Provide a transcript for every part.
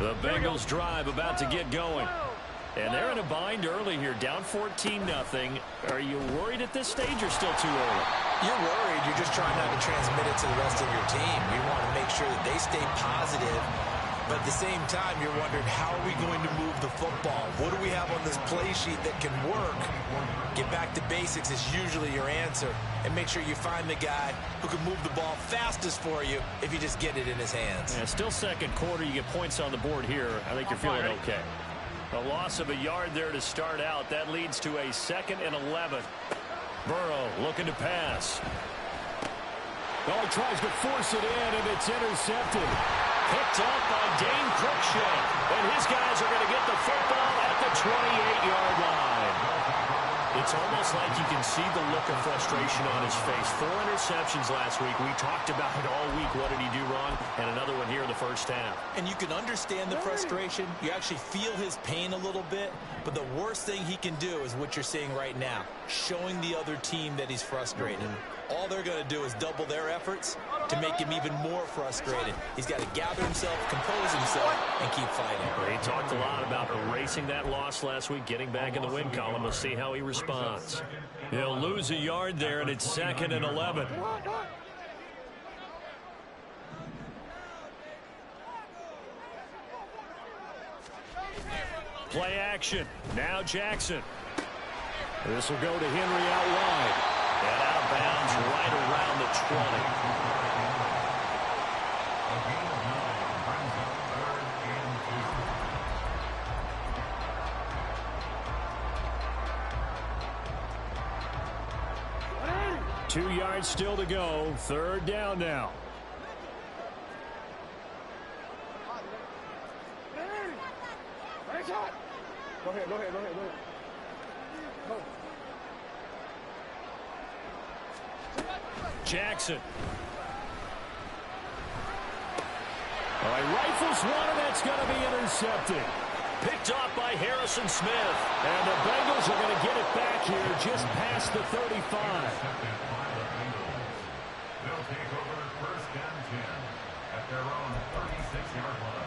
The Bengals drive about to get going. And they're in a bind early here, down 14-0. Are you worried at this stage or still too early? You're worried. You're just trying not to transmit it to the rest of your team. You want to make sure that they stay positive. But at the same time, you're wondering, how are we going to move the football? What do we have on this play sheet that can work? Get back to basics is usually your answer. And make sure you find the guy who can move the ball fastest for you if you just get it in his hands. Yeah, still second quarter. You get points on the board here. I think you're feeling okay. A loss of a yard there to start out. That leads to a 2nd and 11. Burrow looking to pass. Oh, he tries to force it in, and it's intercepted. Picked up by Dane Cruikshank. And his guys are going to get the football at the 28-yard line. It's almost like you can see the look of frustration on his face. 4 interceptions last week. We talked about it all week. What did he do wrong? And another one here in the first half. And you can understand the frustration. You actually feel his pain a little bit. But the worst thing he can do is what you're seeing right now, showing the other team that he's frustrated. All they're going to do is double their efforts to make him even more frustrated. He's got to gather himself, compose himself, and keep fighting. He talked a lot about erasing that loss last week, getting back in the win column. We'll see how he responds. He'll lose a yard there, and it's 2nd and 11. Play action. Now Jackson. This will go to Henry out wide. And out of bounds right around the 20. 2 yards still to go. 3rd down now. Go ahead. Go. Jackson. All right, rifles one, and that's going to be intercepted. Picked off by Harrison Smith. And the Bengals are going to get it back here just past the 35. They'll take over 1st and 10 at their own 36-yard line.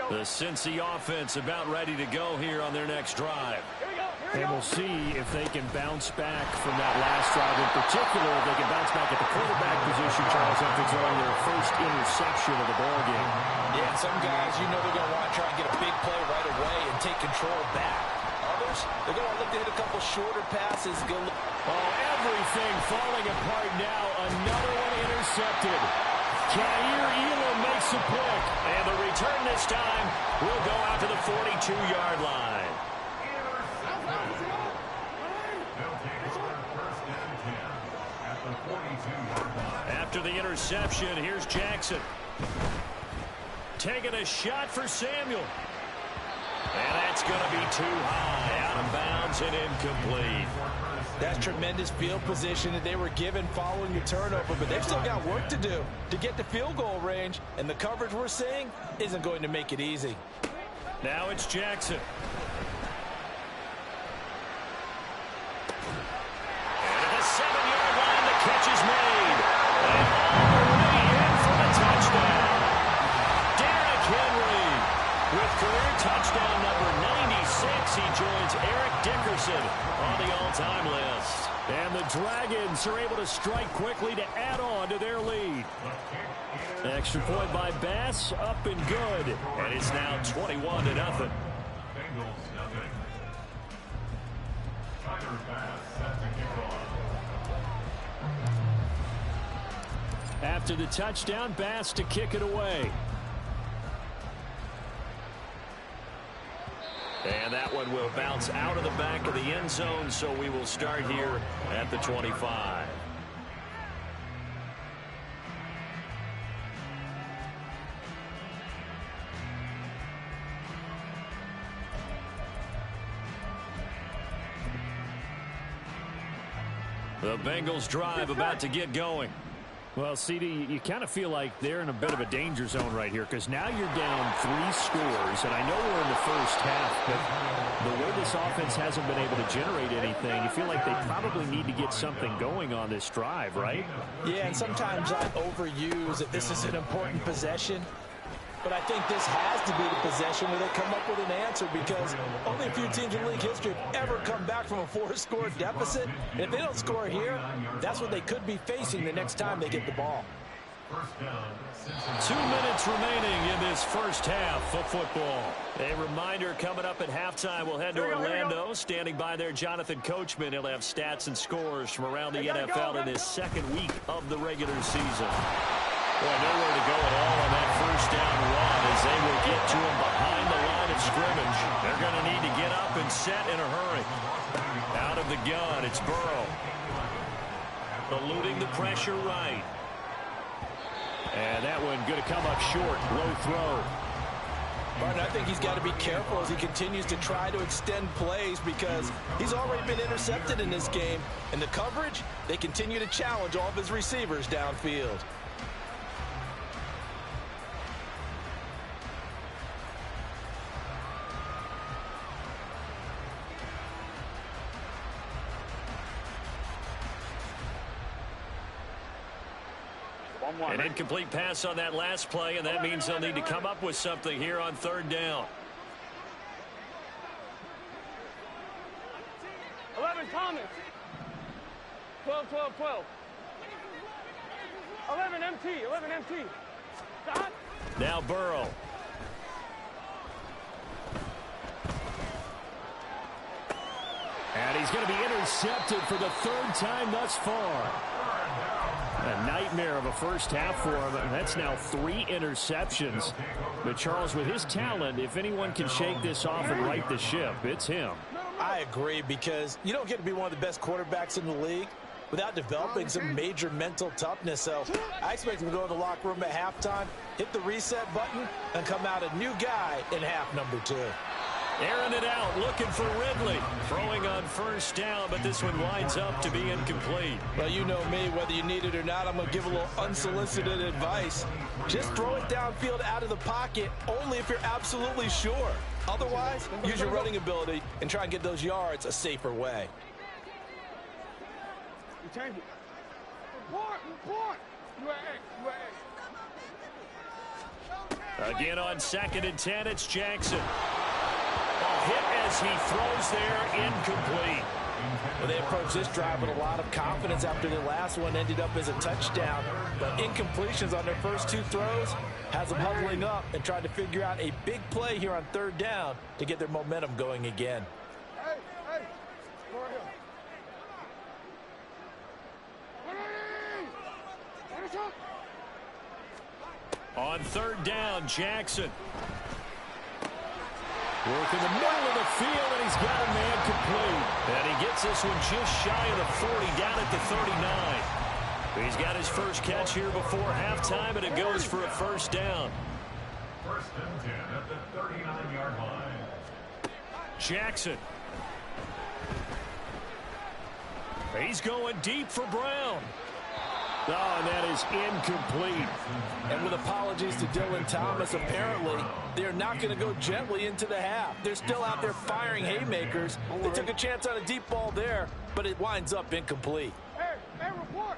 The Cincy offense about ready to go here on their next drive. And we'll see if they can bounce back from that last drive. In particular, if they can bounce back at the quarterback position, Charles, after throwing their first interception of the ballgame. Yeah, some guys, you know they're going to want to try and get a big play right away and take control back. Others, they're going to look to hit a couple shorter passes. Oh, everything falling apart now. Another one intercepted. Kaiir Elam makes a pick. And the return this time will go out to the 42-yard line. After the interception, here's Jackson. Taking a shot for Samuel. And that's going to be too high. Out of bounds and incomplete. That's tremendous field position that they were given following your turnover, but they've still got work to do to get to field goal range, and the coverage we're seeing isn't going to make it easy. Now it's Jackson. And at the 7-yard line, the catch is made. And already in for the touchdown. Derrick Henry with career touchdown number 96. He joins Eric Dickerson on the all-time list. And the Dragons are able to strike quickly to add on to their lead. Extra point by Bass, up and good. And it's now 21-0. Bengals nothing. Tyler Bass set to kick off. After the touchdown, Bass to kick it away. And that one will bounce out of the back of the end zone, so we will start here at the 25. The Bengals drive about to get going. Well, CD, you kind of feel like they're in a bit of a danger zone right here because now you're down 3 scores, and I know we're in the first half, but the way this offense hasn't been able to generate anything, you feel like they probably need to get something going on this drive, right? Yeah, and sometimes I overuse that this is an important possession. But I think this has to be the possession where they come up with an answer because only a few teams in league history have ever come back from a 4-score deficit. And if they don't score here, that's what they could be facing the next time they get the ball. 2 minutes remaining in this first half of football. A reminder coming up at halftime. We'll head to Orlando. Standing by there, Jonathan Coachman. He'll have stats and scores from around the NFL in this second week of the regular season. Boy, nowhere to go at all on that first down run as they will get to him behind the line of scrimmage. They're going to need to get up and set in a hurry. Out of the gun, it's Burrow. Eluding the pressure right. And that one going to come up short. Low throw. Martin, I think he's got to be careful as he continues to try to extend plays because he's already been intercepted in this game. And the coverage, they continue to challenge all of his receivers downfield. An incomplete pass on that last play, and that means they'll need to come up with something here on third down. 11 Thomas. 12, 12, 12. 11 MT, 11 MT. Stop. Now Burrow. And he's going to be intercepted for the 3rd time thus far. A nightmare of a first half for him, and that's now 3 interceptions. But Charles, with his talent, if anyone can shake this off and right the ship, it's him. I agree because you don't get to be one of the best quarterbacks in the league without developing some major mental toughness. So I expect him to go to the locker room at halftime, hit the reset button, and come out a new guy in half number 2. Airing it out, looking for Ridley. Throwing on first down, but this one winds up to be incomplete. Well, you know me, whether you need it or not, I'm going to give a little unsolicited advice. Just throw it downfield out of the pocket, only if you're absolutely sure. Otherwise, use your running ability and try and get those yards a safer way. You change it. Report. Again on 2nd and 10, it's Jackson. Hit as he throws there, incomplete. Well, they approached this drive with a lot of confidence after the last one ended up as a touchdown. But incompletions on their first 2 throws has them huddling up and trying to figure out a big play here on 3rd down to get their momentum going again. Hey. On 3rd down, Jackson. Working the middle of the field, and he's got a man complete. And he gets this one just shy of the 40, down at the 39. He's got his first catch here before halftime, and it goes for a first down. 1st and 10 at the 39-yard line. Jackson. He's going deep for Brown. Oh, and that is incomplete. And with apologies to Dylan Thomas, apparently they're not going to go gently into the half. They're still out there firing haymakers. They took a chance on a deep ball there, but it winds up incomplete. Hey, report.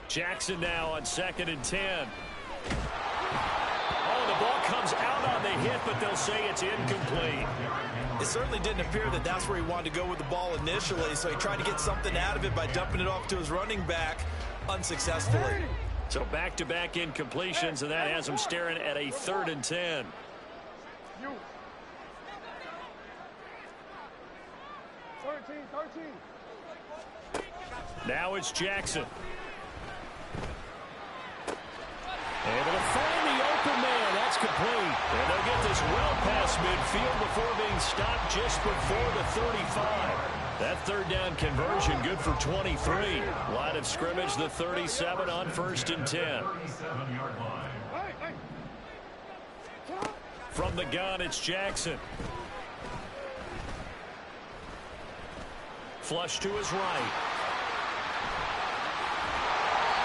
Jackson now on 2nd and 10. Oh, the ball comes out on the hit, but they'll say it's incomplete. It certainly didn't appear that that's where he wanted to go with the ball initially, so he tried to get something out of it by dumping it off to his running back unsuccessfully. So back-to-back incompletions, and that has him staring at a 3rd and 10. You. 13. Now it's Jackson. Able to find the open man. That's complete. And they'll get this well past midfield before being stopped just before the 35. That 3rd down conversion good for 23. Line of scrimmage, the 37 on 1st and 10. 37-yard line. From the gun, it's Jackson. Flush to his right.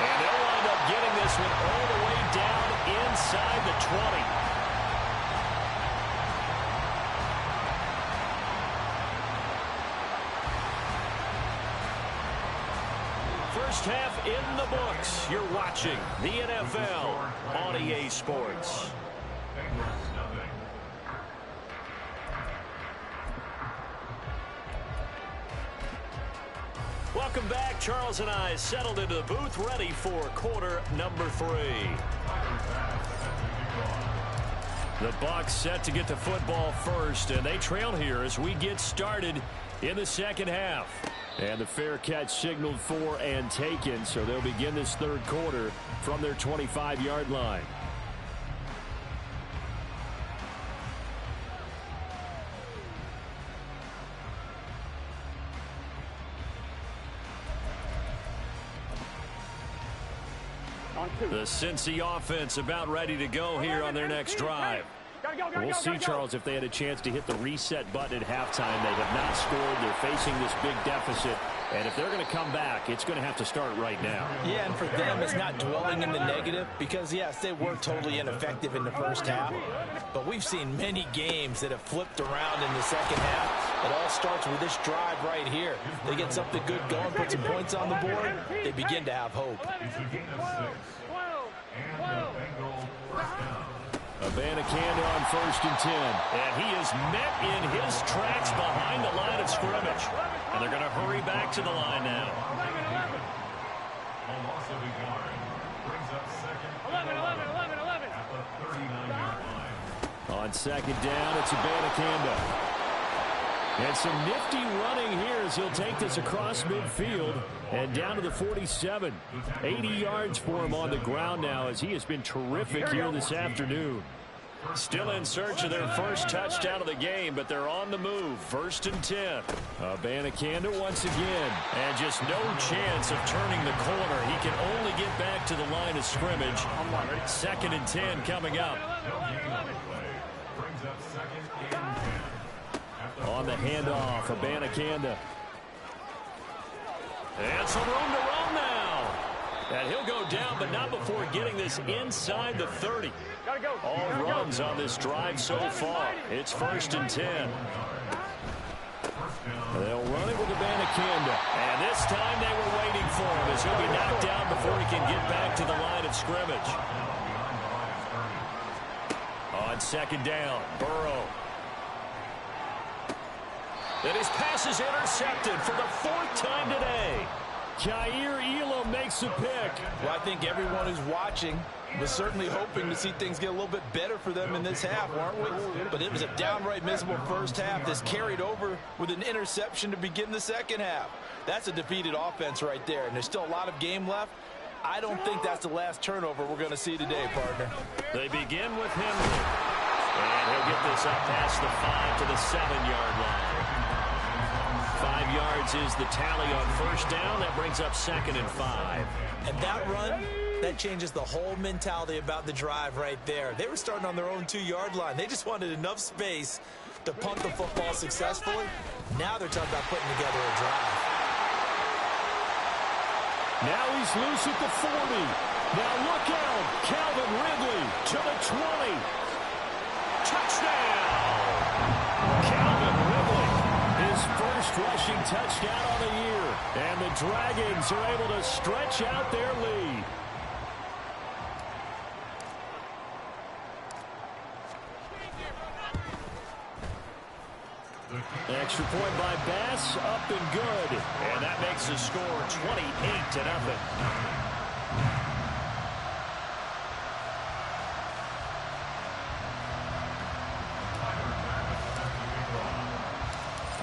And they'll wind up getting this one all the way down inside the 20. First half in the books. You're watching the NFL on EA Sports. Welcome back. Charles and I settled into the booth, ready for quarter number 3. The Bucs set to get the football first, and they trail here as we get started in the second half. And the fair catch signaled for and taken, so they'll begin this third quarter from their 25-yard line. The Cincy offense about ready to go here on their next drive. We'll see, Charles, if they had a chance to hit the reset button at halftime. They have not scored. They're facing this big deficit. And if they're going to come back, it's going to have to start right now. Yeah, and for them, it's not dwelling in the negative because, yes, they were totally ineffective in the first half. But we've seen many games that have flipped around in the second half. It all starts with this drive right here. They get something good going, put some points on the board, they begin to have hope. Abanikanda on 1st and 10. And he is met in his tracks behind the line of scrimmage. And they're going to hurry back to the line now. A loss of a yard brings up second. 11 at the 39-yard line. On second down, it's Abanikanda. And some nifty running here as he'll take this across midfield and down to the 47. 80 yards for him on the ground now as he has been terrific here this afternoon. Still in search of their first touchdown of the game, but they're on the move. 1st and 10. Abanikanda once again. And just no chance of turning the corner. He can only get back to the line of scrimmage. 2nd and 10 coming up. Brings up second and 10. On the handoff, Abanikanda. And some room to run now. And he'll go down, but not before getting this inside the 30. All runs on this drive so far. It's 1st and 10. They'll run it with Abanikanda. And this time they were waiting for him as he'll be knocked down before he can get back to the line of scrimmage. On 2nd down, Burrow. And his pass is intercepted for the 4th time today. Kaiir Elam makes a pick. Well, I think everyone who's watching was certainly hoping to see things get a little bit better for them in this half, weren't we? But it was a downright miserable first half. This carried over with an interception to begin the second half. That's a defeated offense right there, and there's still a lot of game left. I don't think that's the last turnover we're going to see today, partner. They begin with Henry. And he'll get this up past the 5 to the 7-yard line. 5 yards is the tally on 1st down. That brings up 2nd and 5. And that run, that changes the whole mentality about the drive right there. They were starting on their own 2-yard line. They just wanted enough space to punt the football successfully. Now they're talking about putting together a drive. Now he's loose at the 40. Now look out. Calvin Ridley to the 20. Touchdown. Calvin Ridley. His first rushing touchdown on the year. And the Dragons are able to stretch out their lead. Extra point by Bass, up and good. And that makes the score 28-0.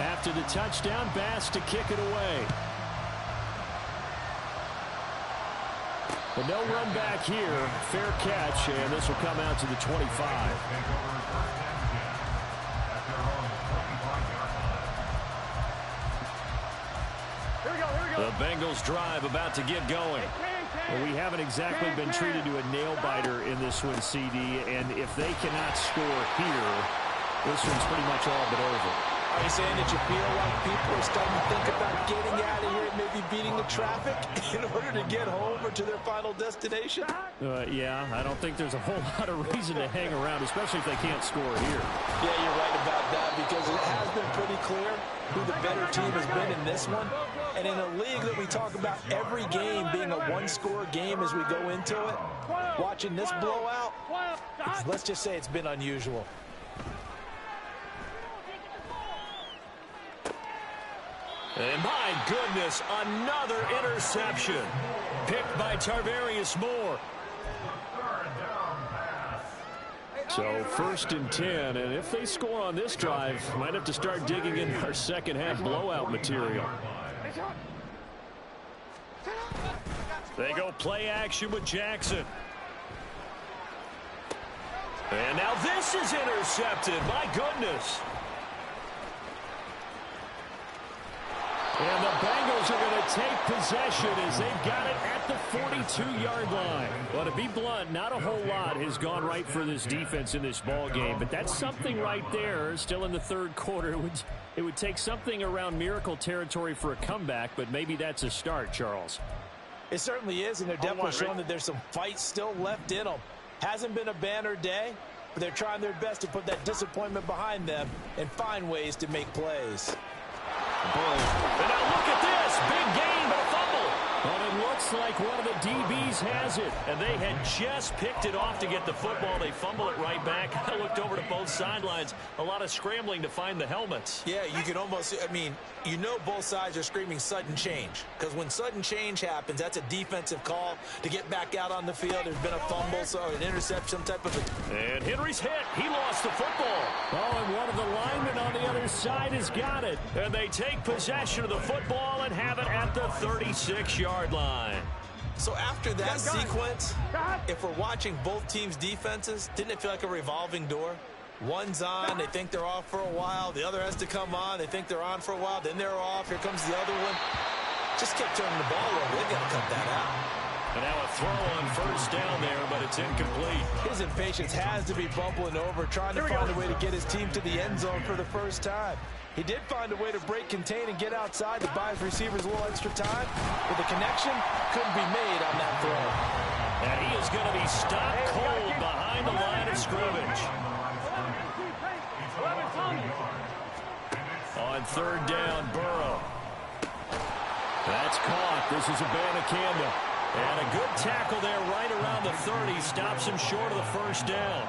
After the touchdown, Bass to kick it away. But no run back here. Fair catch, and this will come out to the 25. The Bengals drive about to get going. Well, we haven't exactly been treated to a nail-biter in this one, CD, and if they cannot score here, this one's pretty much all but over. I Are you saying that you feel like people are starting to think about getting out of here and maybe beating the traffic in order to get home or to their final destination? Yeah, I don't think there's a whole lot of reason to hang around, especially if they can't score here. Yeah, you're right about that because it has been pretty clear who the better team has been in this one. And in a league that we talk about every game being a one-score game as we go into it, watching this blowout, let's just say it's been unusual. And my goodness, another interception. Picked by Tarvarius Moore. So 1st and 10, and if they score on this drive, might have to start digging in our second half blowout material. They go play action with Jackson. And now this is intercepted. My goodness. And the Bengals are going to take possession as they've got it at the 42-yard line. Well, to be blunt, not a whole lot has gone right for this defense in this ball game, but that's something right there. Still in the third quarter, it would take something around miracle territory for a comeback, but maybe that's a start, Charles. It certainly is, and they're definitely showing that there's some fight still left in them. Hasn't been a banner day, but they're trying their best to put that disappointment behind them and find ways to make plays. Boom. And now look at this. Big gain, but a fumble. Well, it looks like one of the DBs has it. And they had just picked it off to get the football. They fumble it right back. I looked over to both sidelines. A lot of scrambling to find the helmets. Yeah, you can almost, I mean, you know both sides are screaming sudden change. Because when sudden change happens, that's a defensive call to get back out on the field. There's been a fumble, so an interception, some type of a... And Henry's hit. He lost the football. Oh, and one of the linemen on the other side has got it. And they take possession of the football and have it at the 36-yard line. So after that sequence, if we're watching both teams' defenses, didn't it feel like a revolving door? One's on, they think they're off for a while. The other has to come on, they think they're on for a while. Then they're off, here comes the other one. Just kept turning the ball over. They've got to cut that out. And now a throw on first down there, but it's incomplete. His impatience has to be bubbling over, trying to find a way to get his team to the end zone for the first time. He did find a way to break, contain, and get outside to buy his receivers a little extra time, but the connection couldn't be made on that throw. And he is going to be stopped cold behind the line of scrimmage. On third down, Burrow. That's caught. This is Abanikanda. And a good tackle there right around the 30. Stops him short of the first down.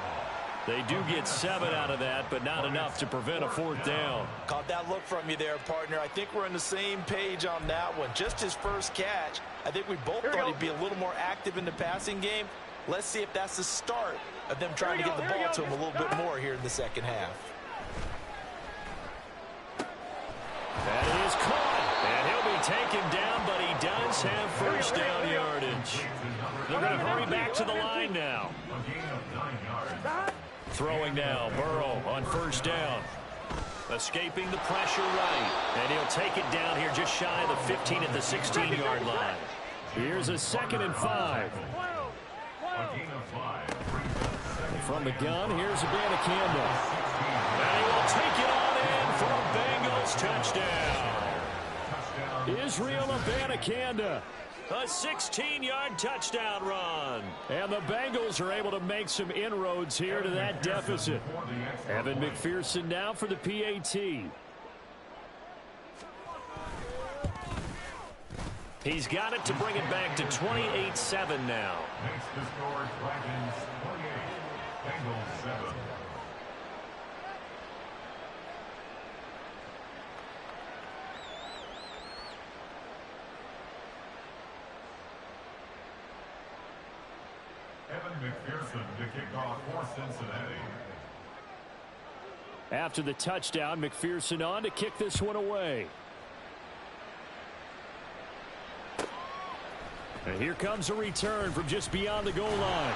They do get 7 out of that, but not enough to prevent a fourth down. Caught that look from you there, partner. I think we're on the same page on that one. Just his first catch. I think we both thought he'd be a little more active in the passing game. Let's see if that's the start of them trying to get the ball to him a little bit more here in the second half. That is caught. And he'll be taken down, but he does have first down yardage. They're going to hurry back to the line now. Throwing now, Burrow on first down. Escaping the pressure right. And he'll take it down here just shy of the 15 at the 16-yard line. Here's a 2nd and 5. From the gun, here's Abanikanda. And he will take it on in for a Bengals touchdown. Israel Abanikanda. A 16-yard touchdown run. And the Bengals are able to make some inroads here to that deficit. Evan McPherson now for the PAT. He's got it to bring it back to 28-7 now. Makes the score Dragons 28, Bengals 7. Evan McPherson to kick off for Cincinnati. After the touchdown, McPherson on to kick this one away. And here comes a return from just beyond the goal line.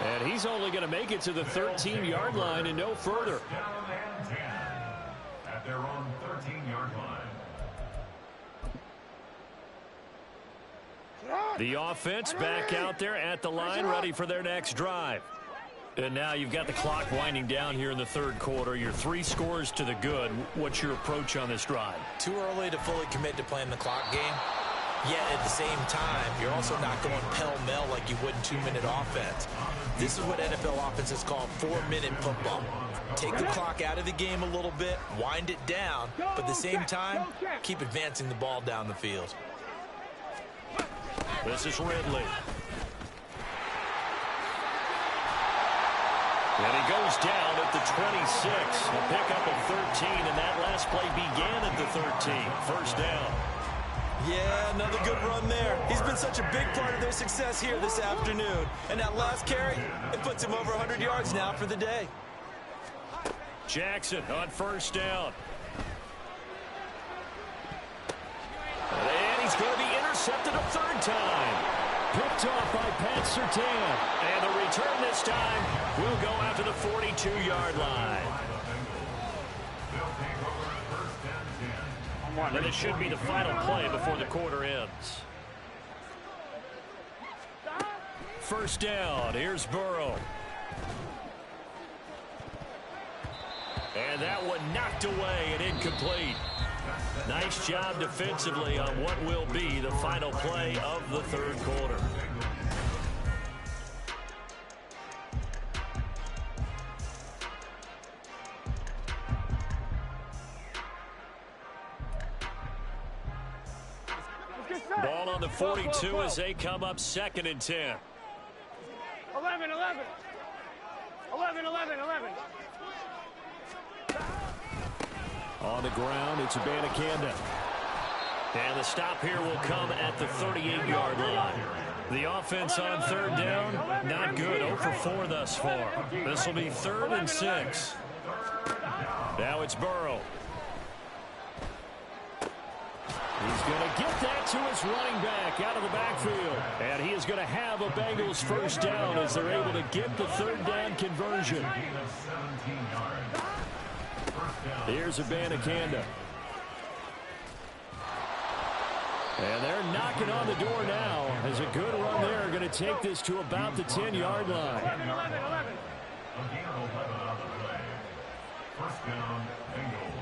And he's only going to make it to the 13-yard line and no further. Down and 10 at their own 13-yard line. The offense back out there at the line, ready for their next drive. And now you've got the clock winding down here in the third quarter. You're 3 scores to the good. What's your approach on this drive? Too early to fully commit to playing the clock game. Yet at the same time, you're also not going pell-mell like you would in 2-minute offense. This is what NFL offenses call 4-minute football. Take the clock out of the game a little bit, wind it down, but at the same time, keep advancing the ball down the field. This is Ridley. And he goes down at the 26. A pickup of 13, and that last play began at the 13. First down. Yeah, another good run there. He's been such a big part of their success here this afternoon. And that last carry, it puts him over 100 yards now for the day. Jackson on first down. And he's going to be intercepted a third time. Picked off by Pat Surtain. And the return this time will go out to the 42-yard line. And it should be the final play before the quarter ends. First down. Here's Burrow. And that one knocked away and incomplete. Nice job defensively on what will be the final play of the third quarter. Ball on the 42 as they come up 2nd and 10. 11, 11. 11, 11, 11. On the ground, it's Abanikanda. And the stop here will come at the 38-yard line. The offense on third down, not good. 0 for 4 thus far. This will be 3rd and 6. Now it's Burrow. He's going to get that to his running back out of the backfield. And he is going to have a Bengals first down as they're able to get the third down conversion. Here's Abanikanda. And they're knocking on the door now as a good run there. Going to take this to about the 10-yard line. 11, 11, 11. Again, 11 on the play. First down, Bengals.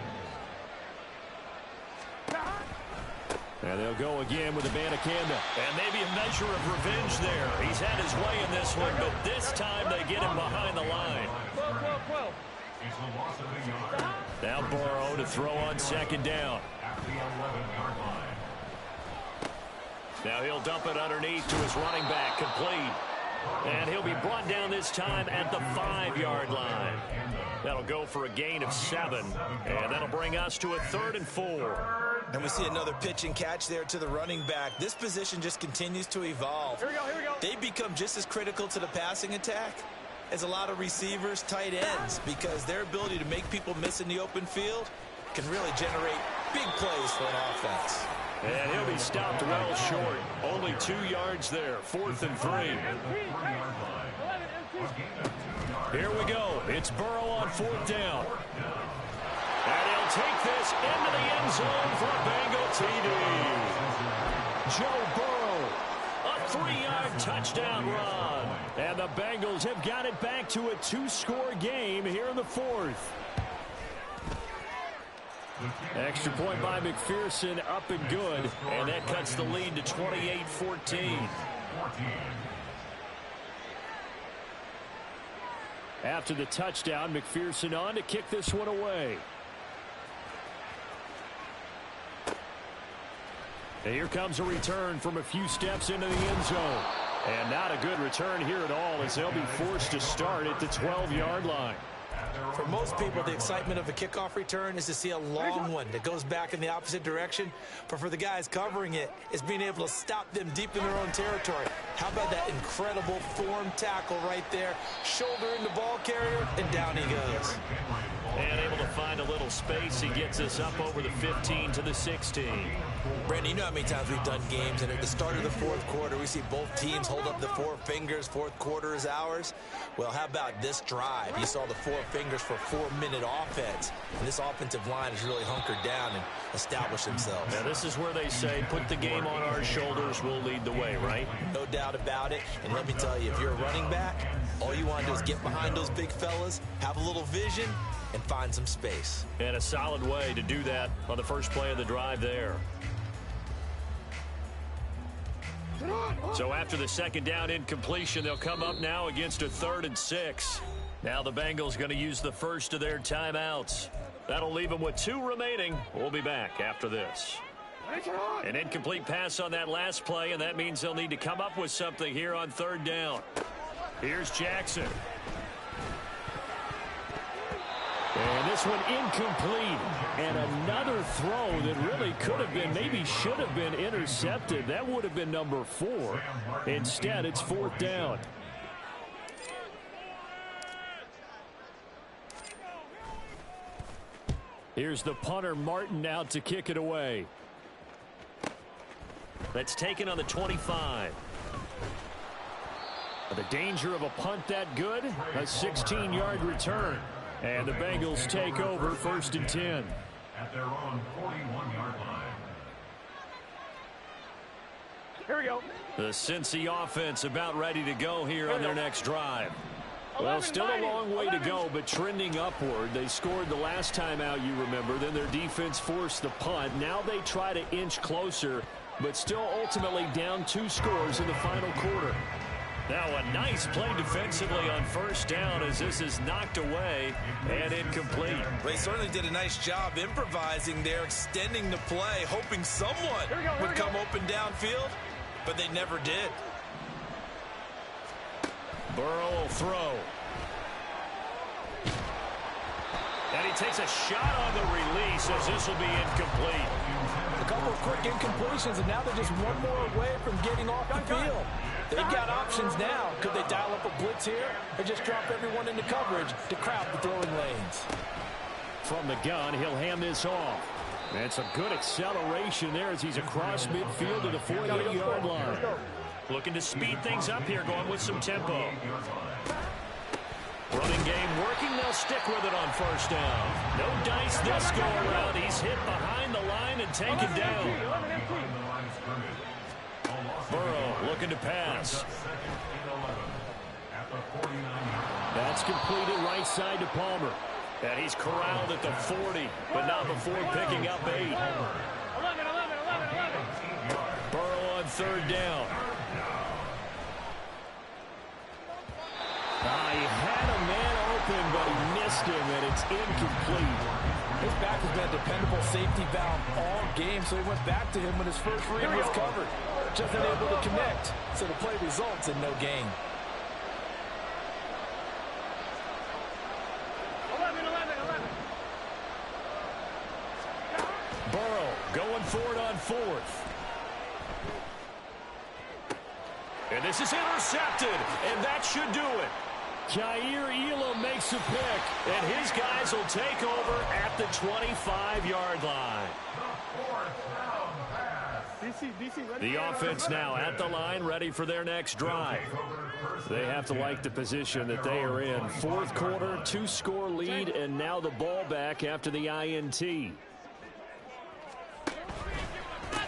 And they'll go again with Abanikanda. And maybe a measure of revenge there. He's had his way in this one, but this time they get him behind the line. 12, 12, 12. It's a loss of a yard. Now Burrow to throw on 2nd down. At the 11-yard line. Now he'll dump it underneath to his running back, complete. And he'll be brought down this time at the 5-yard line. That'll go for a gain of 7. And that'll bring us to a 3rd and 4. And we see another pitch and catch there to the running back. This position just continues to evolve. Here we go, here we go. They become just as critical to the passing attack as a lot of receivers, tight ends, because their ability to make people miss in the open field can really generate big plays for an offense. And he'll be stopped well short. Only 2 yards there. 4th and 3. Here we go. It's Burrow on 4th down. And he'll take this into the end zone for a Bengal TD. Joe Burrow, a 3-yard touchdown run. And the Bengals have got it back to a 2-score game here in the 4th. Extra point by McPherson, up and good. And that cuts the lead to 28-14. After the touchdown, McPherson on to kick this one away. And here comes a return from a few steps into the end zone. And not a good return here at all as they'll be forced to start at the 12-yard line. For most people, the excitement of a kickoff return is to see a long one that goes back in the opposite direction. But for the guys covering it, it's being able to stop them deep in their own territory. How about that incredible form tackle right there? Shoulder in the ball carrier, and down he goes. And able to find a little space. He gets us up over the 15 to the 16. Brandon, you know how many times we've done games, and at the start of the fourth quarter, we see both teams hold up the four fingers. Fourth quarter is ours. Well, how about this drive? You saw the four fingers for 4-minute offense, and this offensive line has really hunkered down and established themselves. Now, this is where they say, put the game on our shoulders, we'll lead the way, right? No doubt about it. And let me tell you, if you're a running back, all you want to do is get behind those big fellas, have a little vision, and find some space. And a solid way to do that on the first play of the drive there. So after the second down incompletion, they'll come up now against a 3rd and 6. Now the Bengals going to use the first of their timeouts. That'll leave them with 2 remaining. We'll be back after this. An incomplete pass on that last play, and that means they'll need to come up with something here on 3rd down. Here's Jackson. And this one incomplete. And another throw that really could have been, maybe should have been intercepted. That would have been number 4. Instead, it's 4th down. Here's the punter, Martin, out to kick it away. That's taken on the 25. The danger of a punt that good, a 16-yard return. And the Bengals take over 1st and 10. At their own 41-yard line. Here we go. The Cincy offense about ready to go here on their next drive. Well, still a long way to go, but trending upward. They scored the last time out, you remember. Then their defense forced the punt. Now they try to inch closer, but still ultimately down 2 scores in the final quarter. Now a nice play defensively on 1st down as this is knocked away and incomplete. They certainly did a nice job improvising there, extending the play, hoping someone would come open downfield, but they never did. Burrow will throw. And he takes a shot on the release as this will be incomplete. A couple of quick incompletions, and now they're just one more away from getting off the field. They've got options now. Could they dial up a blitz here or just drop everyone into coverage to crowd the throwing lanes? From the gun, he'll hand this off. That's a good acceleration there as he's across midfield to the 48-yard line. Looking to speed things up here, going with some tempo. Running game working. They'll stick with it on 1st down. No dice this go around. He's hit behind the line and taken down. Burrow looking to pass. That's completed right side to Palmer. And he's corralled at the 40, but not before picking up 8. 11. Burrow on 3rd down. He had a man open, but he missed him, and it's incomplete. His back has been a dependable safety valve all game, so he went back to him when his first read was covered. Just unable to connect, so the play results in no gain. 11. Burrow going for it on 4th. And this is intercepted, and that should do it. Jair Elam makes a pick. And his guys will take over at the 25-yard line. The offense now at the line, ready for their next drive. They have to like the position that they are in. 4th quarter, 2-score lead, and now the ball back after the INT.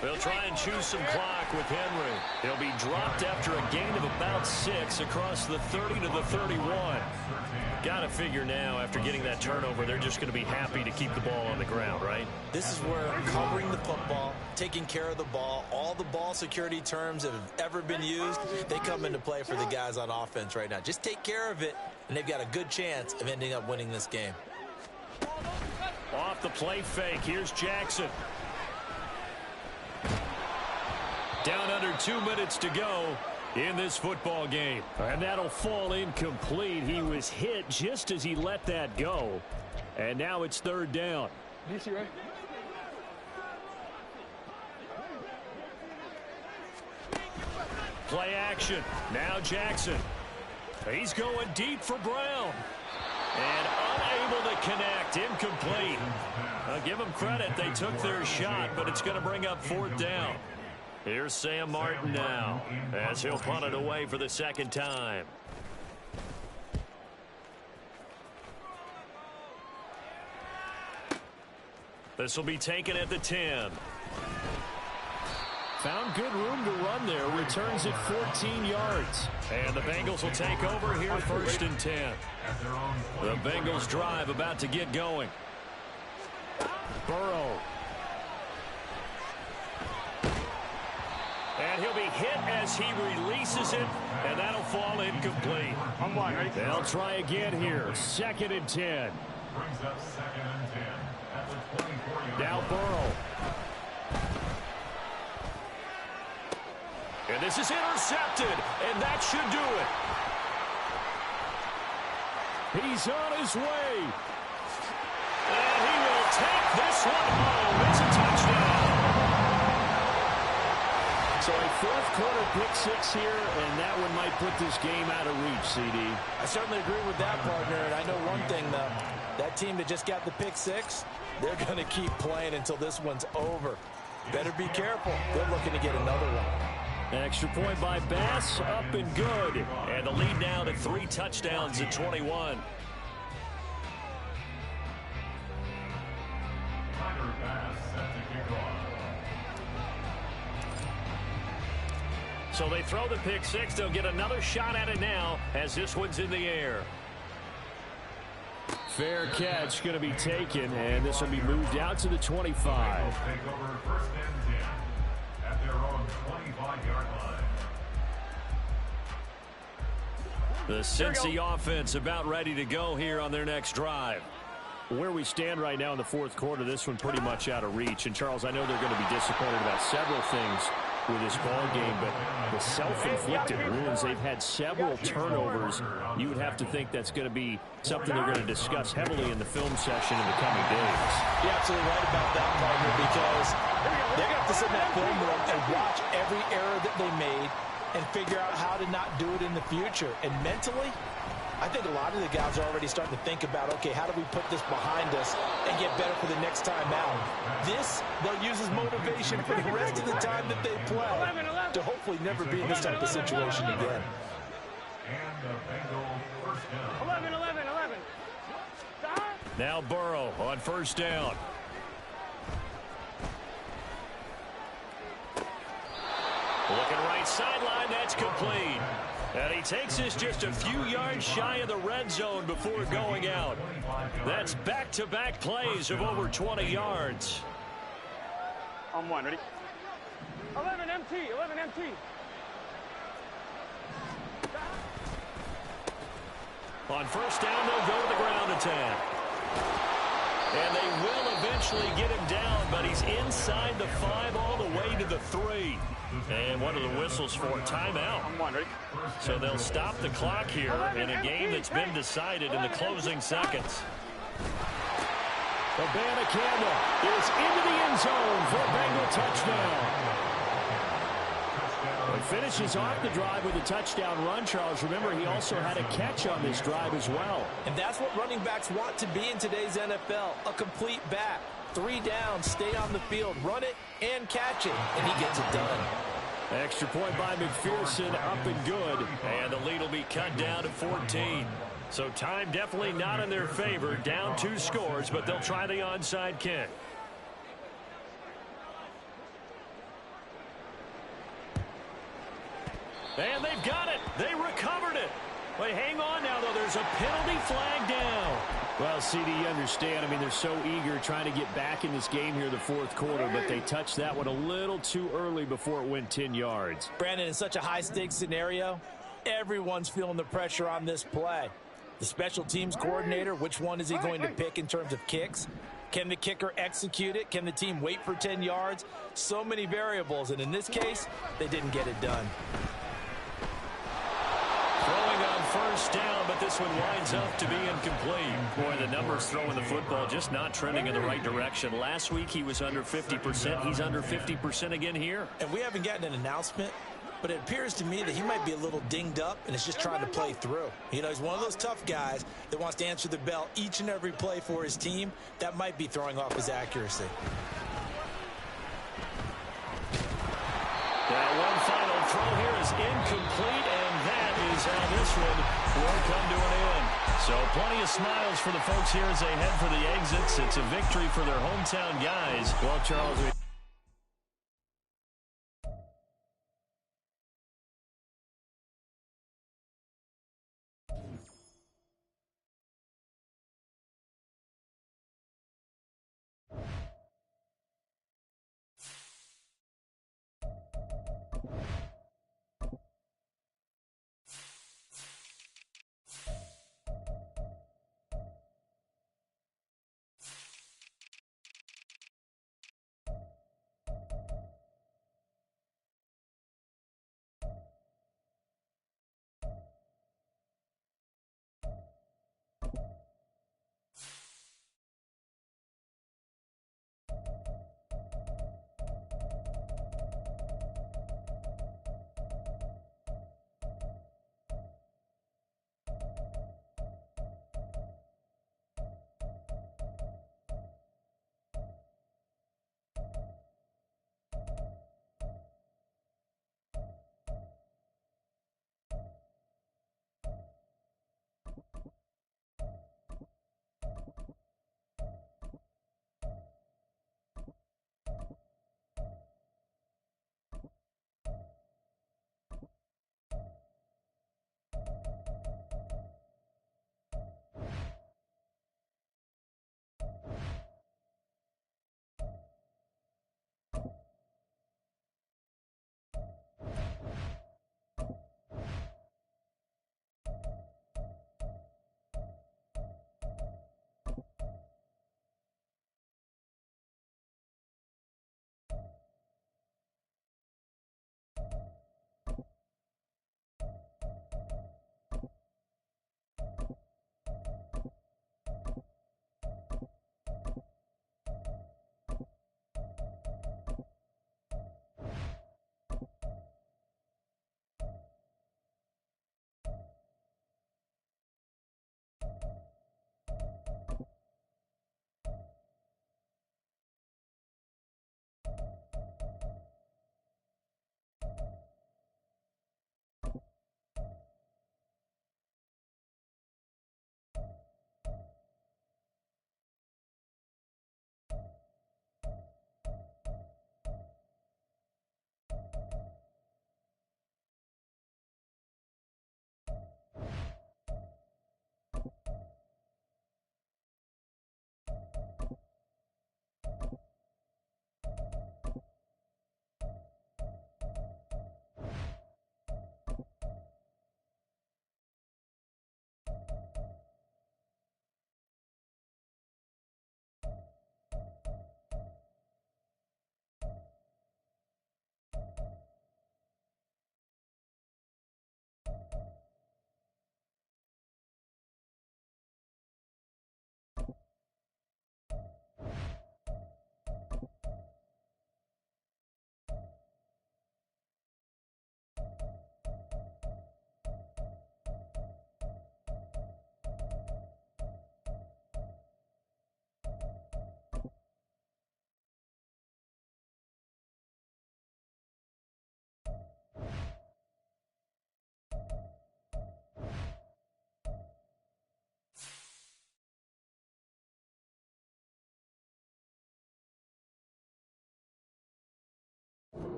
They'll try and choose some clock with Henry. He'll be dropped after a gain of about 6 across the 30 to the 31. Got to figure now, after getting that turnover, they're just going to be happy to keep the ball on the ground, right? This is where covering the football, taking care of the ball, all the ball security terms that have ever been used, they come into play for the guys on offense right now. Just take care of it, and they've got a good chance of ending up winning this game. Off the play fake, here's Jackson. Down under 2 minutes to go in this football game. And that'll fall incomplete. He was hit just as he let that go. And now it's 3rd down. DC, right? Play action. Now Jackson. He's going deep for Brown. And unable to connect. Incomplete. Give them credit. They took their shot, but it's going to bring up 4th down. Here's Sam Martin now as he'll punt it away for the second time. This will be taken at the 10. Found good room to run there. Returns it 14 yards. And the Bengals will take over here 1st and 10. The Bengals drive about to get going. Burrow. And he'll be hit as he releases it, and that'll fall incomplete. They'll try again here. 2nd and 10. Brings up 2nd and 10 at the 24-yard Now Burrow. And this is intercepted, and that should do it. He's on his way. And he will take this one home. It's a touchdown. So a 4th quarter pick 6 here, and that one might put this game out of reach, CD. I certainly agree with that, partner. And I know one thing, though. That team that just got the pick 6, they're going to keep playing until this one's over. Better be careful. They're looking to get another one. An extra point by Bass, up and good. And the lead now to 3 touchdowns at 21. Tyler Bass set to kick off. So they throw the pick 6. They'll get another shot at it now as this one's in the air. Fair catch going to be taken, and this will be moved out to the 25. Take over 1st and 10 at their own 25-yard line. The Cincy offense about ready to go here on their next drive. Where we stand right now in the 4th quarter, this one pretty much out of reach. And, Charles, I know they're going to be disappointed about several things with this ball game, but the self-inflicted wounds, they've had several turnovers. You would have to think that's going to be something they're going to discuss heavily in the film session in the coming days. You're absolutely right about that, partner, because they're going to have to sit in that film room and watch every error that they made and figure out how to not do it in the future. And mentally, I think a lot of the guys are already starting to think about, okay, how do we put this behind us and get better for the next time out? This, they'll use as motivation for the rest of the time that they play to hopefully never be in this type of situation again. And the Bengals 1st down. 11. Now Burrow on 1st down. Looking right sideline, that's complete. And he takes this just a few yards shy of the red zone before going out. That's back-to-back plays of over 20 yards. On 1, ready? 11 MT. On 1st down, they'll go to the ground attack. And they will eventually get him down, but he's inside the 5 all the way to the 3. And one of the whistles for timeout. On 1, ready? So they'll stop the clock here in a game that's been decided in the closing seconds. Abanikanda is into the end zone for a Bengal touchdown. He finishes off the drive with a touchdown run, Charles. Remember, he also had a catch on this drive as well. And that's what running backs want to be in today's NFL, a complete back. 3 downs, stay on the field, run it, and catch it, and he gets it done. Extra point by McPherson, up and good. And the lead will be cut down to 14. So time definitely not in their favor. Down 2 scores, but they'll try the onside kick. And they've got it. They recovered it. Wait, hang on now, though. There's a penalty flag down. Well, CD, you understand. I mean, they're so eager trying to get back in this game here in the 4th quarter, but they touched that one a little too early before it went 10 yards. Brandon, in such a high-stakes scenario, everyone's feeling the pressure on this play. The special teams coordinator, which one is he going to pick in terms of kicks? Can the kicker execute it? Can the team wait for 10 yards? So many variables, and in this case, they didn't get it done. Throwing on 1st down, but this one winds up to be incomplete. Boy, the numbers throwing the football just not trending in the right direction. Last week he was under 50%. He's under 50% again here. And we haven't gotten an announcement but it appears to me that he might be a little dinged up and is just trying to play through. You know, he's one of those tough guys that wants to answer the bell each and every play for his team. That might be throwing off his accuracy. That one final throw here is incomplete, and that is how this one will come to an end. So plenty of smiles for the folks here as they head for the exits. It's a victory for their hometown guys. Well, Charles,